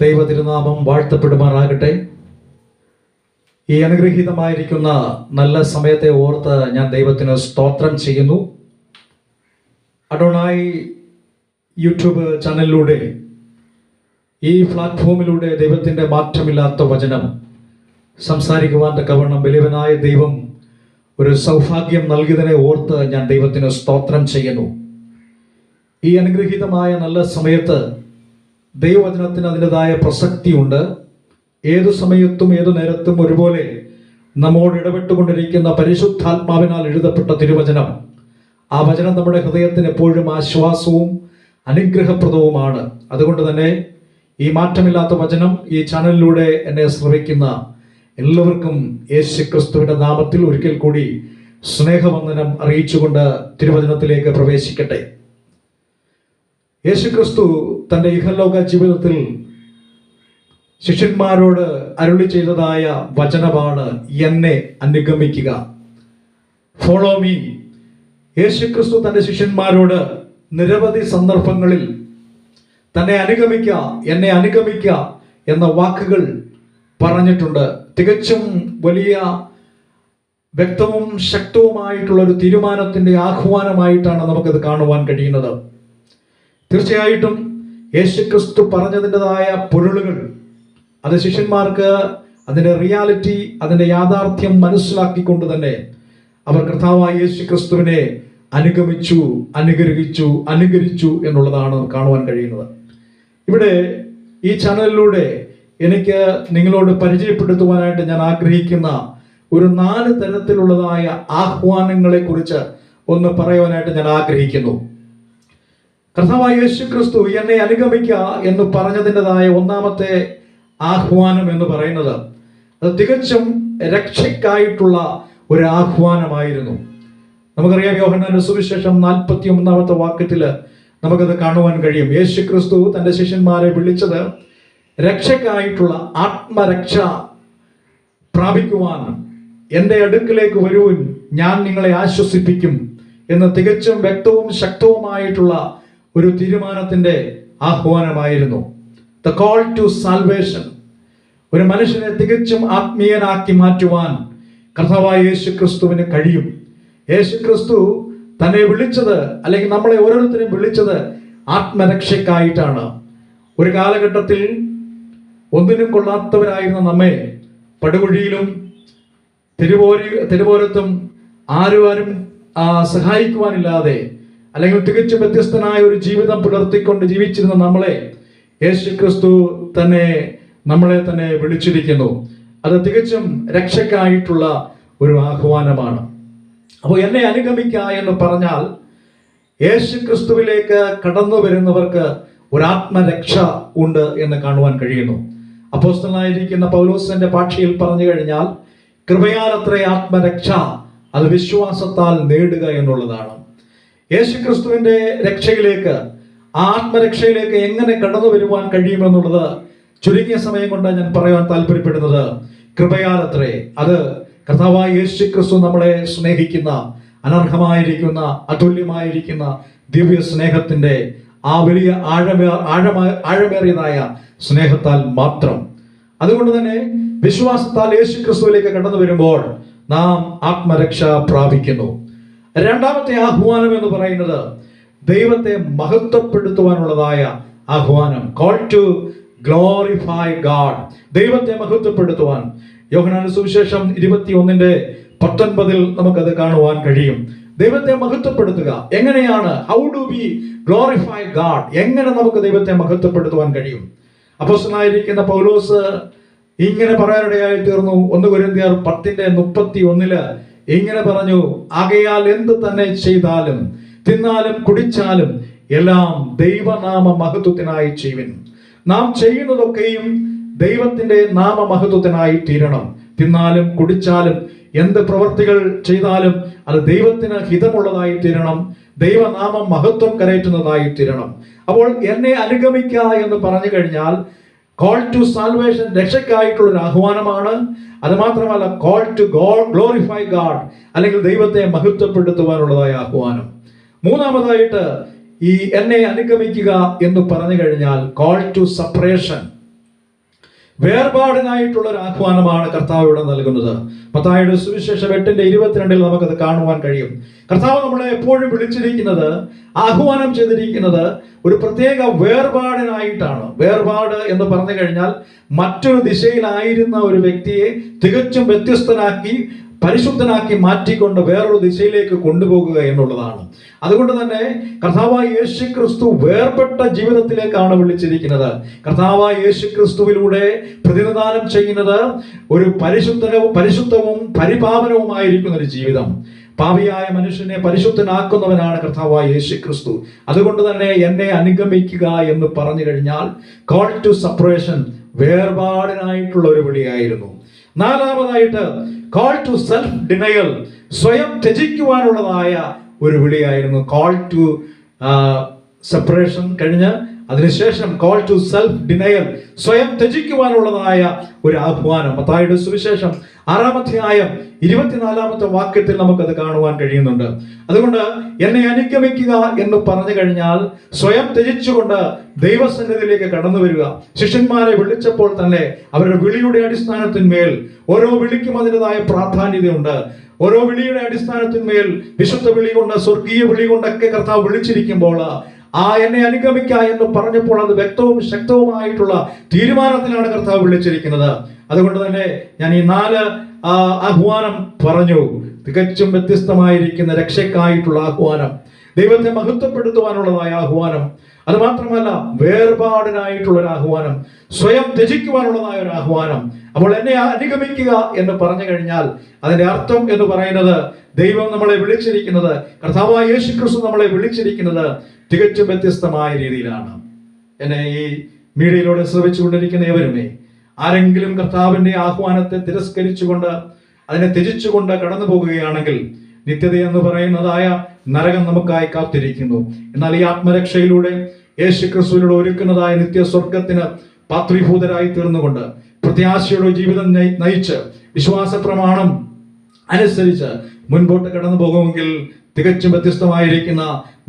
ദൈവ തിരുനാമം വാഴ്ത്തപ്പെടുമാറാകട്ടെ. ഈ അനുഗ്രഹീതമായിരിക്കുന്ന നല്ല സമയത്തെ ഓർത്ത് ഞാൻ ദൈവത്തിന് സ്തോത്രം ചെയ്യുന്നു. അഡോണായി യൂട്യൂബ് ചാനലിലൂടെ, ഈ പ്ലാറ്റ്ഫോമിലൂടെ ദൈവത്തിൻ്റെ മാറ്റമില്ലാത്ത വചനം സംസാരിക്കുവാൻ തക്കവണ്ണം വലിയവനായ ദൈവം ഒരു സൗഭാഗ്യം നൽകിയതിനെ ഓർത്ത് ഞാൻ ദൈവത്തിന് സ്തോത്രം ചെയ്യുന്നു. ഈ അനുഗ്രഹീതമായ നല്ല സമയത്ത് ദൈവവചനത്തിന് അതിൻ്റെതായ പ്രസക്തിയുണ്ട്. ഏതു സമയത്തും ഏതു നേരത്തും ഒരുപോലെ നമ്മോട് ഇടപെട്ടുകൊണ്ടിരിക്കുന്ന പരിശുദ്ധാത്മാവിനാൽ എഴുതപ്പെട്ട തിരുവചനം, ആ വചനം നമ്മുടെ ഹൃദയത്തിന് എപ്പോഴും ആശ്വാസവും അനുഗ്രഹപ്രദവുമാണ്. അതുകൊണ്ട് തന്നെ ഈ മാറ്റമില്ലാത്ത വചനം ഈ ചാനലിലൂടെ എന്നെ ശ്രവിക്കുന്ന എല്ലാവർക്കും യേശുക്രിസ്തുവിൻ്റെ നാമത്തിൽ ഒരിക്കൽ കൂടി സ്നേഹവന്ദനം അറിയിച്ചുകൊണ്ട് തിരുവചനത്തിലേക്ക് പ്രവേശിക്കട്ടെ. യേശുക്രിസ്തു തൻ്റെ ഇഹലോക ജീവിതത്തിൽ ശിഷ്യന്മാരോട് അരുളി ചെയ്തതായ വചനമാണ് എന്നെ അനുഗമിക്കുക, ഫോളോ മീ. യേശുക്രിസ്തു തൻ്റെ ശിഷ്യന്മാരോട് നിരവധി സന്ദർഭങ്ങളിൽ തന്നെ അനുഗമിക്കുക, എന്നെ അനുഗമിക്കുക എന്ന വാക്കുകൾ പറഞ്ഞിട്ടുണ്ട്. തികച്ചും വലിയ വ്യക്തവും ശക്തവുമായിട്ടുള്ള ഒരു തീരുമാനത്തിൻ്റെ ആഹ്വാനമായിട്ടാണ് നമുക്കത് കാണുവാൻ കഴിയുന്നത്. തീർച്ചയായിട്ടും യേശുക്രിസ്തു പറഞ്ഞതിൻ്റെതായ പൊരുളുകൾ, അത് ശിഷ്യന്മാർക്ക് അതിൻ്റെ റിയാലിറ്റി, അതിൻ്റെ യാഥാർത്ഥ്യം മനസ്സിലാക്കിക്കൊണ്ട് തന്നെ അവർ കർത്താവായ യേശുക്രിസ്തുവിനെ അനുകരിച്ചു എന്നുള്ളതാണ് കാണുവാൻ കഴിയുന്നത്. ഇവിടെ ഈ ചാനലിലൂടെ എനിക്ക് നിങ്ങളോട് പരിചയപ്പെടുത്തുവാനായിട്ട് ഞാൻ ആഗ്രഹിക്കുന്ന ഒരു 4 തരത്തിലുള്ളതായ ആഹ്വാനങ്ങളെ കുറിച്ച് ഒന്ന് പറയുവാനായിട്ട് ഞാൻ ആഗ്രഹിക്കുന്നു. കർത്താവായ യേശുക്രിസ്തു എന്നെ അനുഗമിക്കുക എന്ന് പറഞ്ഞതിൻ്റെതായ ഒന്നാമത്തെ ആഹ്വാനം എന്ന് പറയുന്നത് അത് തികച്ചും രക്ഷയ്ക്കായിട്ടുള്ള ഒരു ആഹ്വാനമായിരുന്നു. നമുക്കറിയാം, യോഹന്നാന്റെ സുവിശേഷം 41-ാമത്തെ വാക്യത്തിൽ നമുക്കത് കാണുവാൻ കഴിയും. യേശുക്രിസ്തു തൻ്റെ ശിഷ്യന്മാരെ വിളിച്ചത് രക്ഷയ്ക്കായിട്ടുള്ള ആത്മരക്ഷ പ്രാപിക്കുവാൻ, എൻ്റെ അടുക്കിലേക്ക് വരുവിൻ, ഞാൻ നിങ്ങളെ ആശ്വസിപ്പിക്കും എന്ന് തികച്ചും വ്യക്തവും ശക്തവുമായിട്ടുള്ള ഒരു തീരുമാനത്തിൻ്റെ ആഹ്വാനമായിരുന്നു. The call to salvation. ഒരു മനുഷ്യനെ തികച്ചും ആത്മീയനാക്കി മാറ്റുവാൻ കർത്താവായ യേശുക്രിസ്തുവിന് കഴിയും. യേശുക്രിസ്തു തന്നെ വിളിച്ചത്, അല്ലെങ്കിൽ നമ്മളെ ഓരോരുത്തരെയും വിളിച്ചത് ആത്മരക്ഷയ്ക്കായിട്ടാണ്. ഒരു കാലഘട്ടത്തിൽ ഒന്നിനും കൊള്ളാത്തവരായിരുന്ന നമ്മെ പടുകുഴിയിലും തെരുവോരത്തും ആരും സഹായിക്കുവാനില്ലാതെ, അല്ലെങ്കിൽ തികച്ചും വ്യത്യസ്തനായ ഒരു ജീവിതം പുലർത്തിക്കൊണ്ട് ജീവിച്ചിരുന്ന നമ്മളെ യേശുക്രിസ്തു നമ്മളെ തന്നെ വിളിച്ചിരിക്കുന്നു. അത് തികച്ചും രക്ഷയ്ക്കായിട്ടുള്ള ഒരു ആഹ്വാനമാണ്. അപ്പോൾ എന്നെ അനുഗമിക്കുക എന്ന് പറഞ്ഞാൽ യേശുക്രിസ്തുവിലേക്ക് കടന്നു വരുന്നവർക്ക് ഒരു ആത്മരക്ഷ ഉണ്ട് എന്ന് കാണുവാൻ കഴിയുന്നു. അപ്പോസ്തലനായിരിക്കുന്ന പൗലോസിന്റെ ഭാഷയിൽ പറഞ്ഞു കഴിഞ്ഞാൽ, കൃപയാലത്രേ ആത്മരക്ഷ, അത് വിശ്വാസത്താൽ നേടുക എന്നുള്ളതാണ്. യേശുക്രിസ്തുവിന്റെ രക്ഷയിലേക്ക്, ആത്മരക്ഷയിലേക്ക് എങ്ങനെ കടന്നു വരുവാൻ കഴിയുമെന്നുള്ളത് ചുരുങ്ങിയ സമയം കൊണ്ട് ഞാൻ പറയാൻ താല്പര്യപ്പെടുന്നത്, കൃപയാലത്രേ. അത് കർത്താവായ യേശുക്രിസ്തു നമ്മളെ സ്നേഹിക്കുന്ന, അനർഹമായിരിക്കുന്ന, അതുല്യമായിരിക്കുന്ന ദിവ്യ സ്നേഹത്തിന്റെ ആ വലിയ ആഴമേറിയതായ സ്നേഹത്താൽ മാത്രം. അതുകൊണ്ട് തന്നെ വിശ്വാസത്താൽ യേശുക്രിസ്തുവിലേക്ക് കടന്നു വരുമ്പോൾ നാം ആത്മരക്ഷ പ്രാപിക്കുന്നു. രണ്ടാമത്തെ ആഹ്വാനം എന്ന് പറയുന്നത് ദൈവത്തെ മഹത്വപ്പെടുത്തുവാനുള്ളതായ ആഹ്വാനം, കോൾ ടു ഗ്ലോറിഫൈ ഗാഡ്. ദൈവത്തെ മഹത്വപ്പെടുത്തുവാൻ യോഹന്നാന്റെ സുവിശേഷം 21:19 നമുക്കത് കാണുവാൻ കഴിയും. ദൈവത്തെ മഹത്വപ്പെടുത്തുക എങ്ങനെയാണ്? How do we glorify God? എങ്ങനെ നമുക്ക് ദൈവത്തെ മഹത്വപ്പെടുത്തുവാൻ കഴിയും? അപ്പോസ്തലനായിരിക്കുന്ന പൗലോസ് ഇങ്ങനെ പറയാനിടയായി തീർന്നു. 1 കൊരിന്ത്യർ 10:31 ഇങ്ങനെ പറഞ്ഞു, ആകയാൽ എന്ത് തന്നെ ചെയ്താലും തിന്നാലും കുടിച്ചാലും എല്ലാം ദൈവനാമ മഹത്വത്തിനായി ചെയ്യുവിൻ. നാം ചെയ്യുന്നതൊക്കെയും ദൈവത്തിന്റെ നാമമഹത്വത്തിനായി തീരണം. തിന്നാലും കുടിച്ചാലും എന്ത് പ്രവൃത്തികൾ ചെയ്താലും അത് ദൈവത്തിന് ഹിതമുള്ളതായി തീരണം, ദൈവനാമം മഹത്വം കരയറ്റുന്നതായി തീരണം. അപ്പോൾ എന്നെ അനുഗമിക്കുക എന്ന് പറഞ്ഞു കഴിഞ്ഞാൽ കോൾ ടു സാൽവേഷൻ, രക്ഷയ്ക്കായിട്ടുള്ള ഒരു ആഹ്വാനമാണ്. അത് മാത്രമല്ല, കോൾ ടു ഗ്ലോറിഫൈ ഗാഡ്, അല്ലെങ്കിൽ ദൈവത്തെ മഹത്വപ്പെടുത്തുവാനുള്ളതായ ആഹ്വാനം. മൂന്നാമതായിട്ട് ഈ എന്നെ അനുഗമിക്കുക എന്ന് പറഞ്ഞു കഴിഞ്ഞാൽ കോൾ ടു സെപ്പറേഷൻ. വേർപാടിനായിട്ടുള്ള ഒരു ആഹ്വാനമാണ് കർത്താവ് ഇവിടെ നൽകുന്നത്. മത്തായിയുടെ സുവിശേഷം 8:22 നമുക്കത് കാണുവാൻ കഴിയും. കർത്താവ് നമ്മളെ എപ്പോഴും വിളിച്ചിരിക്കുന്നത്, ആഹ്വാനം ചെയ്തിരിക്കുന്നത് ഒരു പ്രത്യേക വേർപാടിനായിട്ടാണ്. വേർപാട് എന്ന് പറഞ്ഞു കഴിഞ്ഞാൽ മറ്റൊരു ദിശയിലായിരുന്ന ഒരു വ്യക്തിയെ തികച്ചും വ്യത്യസ്തനാക്കി പരിശുദ്ധനാക്കി മാറ്റിക്കൊണ്ട് വേറൊരു ദിശയിലേക്ക് കൊണ്ടുപോകുക എന്നുള്ളതാണ്. അതുകൊണ്ട് തന്നെ കർത്താവായ യേശു ക്രിസ്തു വേർപെട്ട ജീവിതത്തിലേക്കാണ് വിളിച്ചിരിക്കുന്നത്. കർത്താവായ യേശു ക്രിസ്തുവിലൂടെ പ്രതിനിധാനം ചെയ്യുന്നത് ഒരു പരിശുദ്ധവും പരിപാവനവുമായിരിക്കുന്ന ഒരു ജീവിതം. പാപിയായ മനുഷ്യനെ പരിശുദ്ധനാക്കുന്നവനാണ് കർത്താവായ യേശു ക്രിസ്തു. അതുകൊണ്ട് തന്നെ എന്നെ അനുഗമിക്കുക എന്ന് പറഞ്ഞു കഴിഞ്ഞാൽ കോൾ ടു സെപ്പറേഷൻ, വേർപാടിനായിട്ടുള്ള ഒരു വിളിയായിരുന്നു. നാലാമതായിട്ട് കോൾ ടു സെൽഫ് ഡിനയൽ, സ്വയം ത്യജിക്കുവാനുള്ളതായ ഒരു വിളിയായിരുന്നു. കോൾ ടു സെപ്പറേഷൻ കഴിഞ്ഞ് അതിനുശേഷം കോൾ ടു സെൽഫ് ഡിനയൽ, സ്വയം ത്യജിക്കുവാനുള്ളതായ ഒരു ആഹ്വാനം. മത്തായിയുടെ സുവിശേഷം 6-ാം അധ്യായം 24-ാമത്തെ വാക്യത്തിൽ നമുക്കത് കാണുവാൻ കഴിയുന്നുണ്ട്. അതുകൊണ്ട് എന്നെ അനുഗമിക്കുക എന്ന് പറഞ്ഞു കഴിഞ്ഞാൽ സ്വയം ത്യജിച്ചുകൊണ്ട് ദൈവസന്നിധിയിലേക്ക് കടന്നു വരിക. ശിഷ്യന്മാരെ വിളിച്ചപ്പോൾ തന്നെ അവരുടെ വിളിയുടെ അടിസ്ഥാനത്തിന്മേൽ, ഓരോ വിളിക്കും അതിൻ്റെതായ പ്രാധാന്യതയുണ്ട്. ഓരോ വിളിയുടെ അടിസ്ഥാനത്തിന്മേൽ വിശുദ്ധ വിളി കൊണ്ട്, സ്വർഗീയ വിളി കൊണ്ടൊക്കെ കർത്താവ് വിളിച്ചിരിക്കുമ്പോൾ എന്നെ അനുഗമിക്കുക എന്ന് പറഞ്ഞപ്പോൾ അത് വ്യക്തവും ശക്തവുമായിട്ടുള്ള തീരുമാനത്തിലാണ് കർത്താവ് വിളിച്ചിരിക്കുന്നത്. അതുകൊണ്ട് തന്നെ ഞാൻ ഈ 4 ആഹ്വാനം പറഞ്ഞു. തികച്ചും വ്യത്യസ്തമായിരിക്കുന്ന രക്ഷയ്ക്കായിട്ടുള്ള ആഹ്വാനം, ദൈവത്തെ മഹത്വപ്പെടുത്തുവാനുള്ളതായ ആഹ്വാനം, അത് മാത്രമല്ല വേർപാടിനായിട്ടുള്ള ഒരു ആഹ്വാനം, സ്വയം ത്യജിക്കുവാനുള്ളതായ ഒരു ആഹ്വാനം. അപ്പോൾ എന്നെ അനുഗമിക്കുക എന്ന് പറഞ്ഞു കഴിഞ്ഞാൽ അതിന്റെ അർത്ഥം എന്ന് പറയുന്നത്, ദൈവം നമ്മളെ വിളിച്ചിരിക്കുന്നത്, കർത്താവായ യേശു ക്രിസ്തു നമ്മളെ വിളിച്ചിരിക്കുന്നത് തികച്ചും വ്യത്യസ്തമായ രീതിയിലാണ്. എന്നെ ഈ മീഡിയയിലൂടെ ശ്രവിച്ചുകൊണ്ടിരിക്കുന്ന ഏവരുമേ, ആരെങ്കിലും കർത്താവിന്റെ ആഹ്വാനത്തെ തിരസ്കരിച്ചുകൊണ്ട് അതിനെ ത്യജിച്ചുകൊണ്ട് കടന്നു പോകുകയാണെങ്കിൽ നിത്യത എന്ന് പറയുന്നതായ നരകം നമുക്കായി കാത്തിരിക്കുന്നു. എന്നാൽ ഈ ആത്മരക്ഷയിലൂടെ യേശു ക്രിസ്തുവിലൂടെ ഒരുക്കുന്നതായ നിത്യ സ്വർഗത്തിന് പാത്രീഭൂതരായി തീർന്നുകൊണ്ട് പ്രത്യാശയുടെ ജീവിതം നയിച്ച് വിശ്വാസ പ്രമാണം അനുസരിച്ച് മുൻപോട്ട് കടന്നു പോകുമെങ്കിൽ തികച്ചും വ്യത്യസ്തമായിരിക്കുന്ന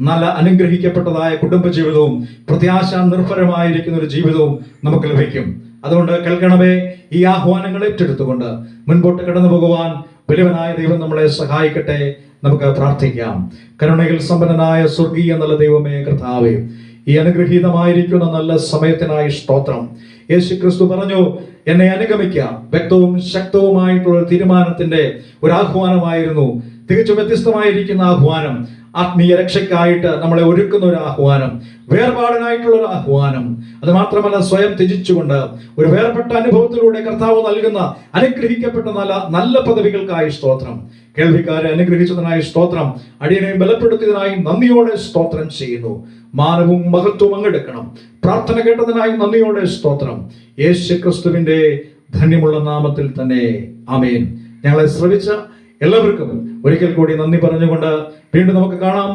നല്ല അനുഗ്രഹിക്കപ്പെട്ടതായ കുടുംബജീവിതവും പ്രത്യാശ നിർഭരമായിരിക്കുന്ന ഒരു ജീവിതവും നമുക്ക് ലഭിക്കും. അതുകൊണ്ട് കേൾക്കണമേ, ഈ ആഹ്വാനങ്ങൾ ഏറ്റെടുത്തുകൊണ്ട് മുൻപോട്ട് കടന്നു പോകുവാൻ വലിയവനായ ദൈവം നമ്മളെ സഹായിക്കട്ടെ. നമുക്ക് പ്രാർത്ഥിക്കാം. കരുണയിൽ സമ്പന്നനായ സ്വർഗീയ നല്ല ദൈവമേ, കർത്താവേ, ഈ അനുഗ്രഹീതമായിരിക്കുന്ന നല്ല സമയത്തിനായി സ്തോത്രം. യേശു ക്രിസ്തു പറഞ്ഞു, എന്നെ അനുഗമിക്കാം. വ്യക്തവും ശക്തവുമായിട്ടുള്ള ഒരു തീരുമാനത്തിന്റെ ഒരു ആഹ്വാനമായിരുന്നു. തികച്ചും വ്യത്യസ്തമായിരിക്കുന്ന ആഹ്വാനം, ആത്മീയ രക്ഷയ്ക്കായിട്ട് നമ്മളെ ഒരുക്കുന്ന ഒരു ആഹ്വാനം, വേർപാടിനായിട്ടുള്ള ഒരു ആഹ്വാനം. അത് മാത്രമല്ല, സ്വയം ത്യജിച്ചുകൊണ്ട് ഒരു വേർപെട്ട അനുഭവത്തിലൂടെ കർത്താവ് നൽകുന്ന അനുഗ്രഹിക്കപ്പെട്ട നല്ല പദവികൾക്കായി സ്തോത്രം. കേൾവിക്കാരെ അനുഗ്രഹിച്ചതിനായി സ്തോത്രം. അടിയനെ ബലപ്പെടുത്തിയതിനായി നന്ദിയോടെ സ്തോത്രം ചെയ്യുന്നു. മാനവും മഹത്വവും അങ്ങെടുക്കണം. പ്രാർത്ഥന കേട്ടതിനായി നന്ദിയോടെ സ്തോത്രം. യേശു ക്രിസ്തുവിന്റെ ധന്യമുള്ള നാമത്തിൽ തന്നെ ആമേൻ. ഞങ്ങളെ ശ്രവിച്ച എല്ലാവർക്കും ഒരിക്കൽ കൂടി നന്ദി പറഞ്ഞുകൊണ്ട് വീണ്ടും നമുക്ക് കാണാം.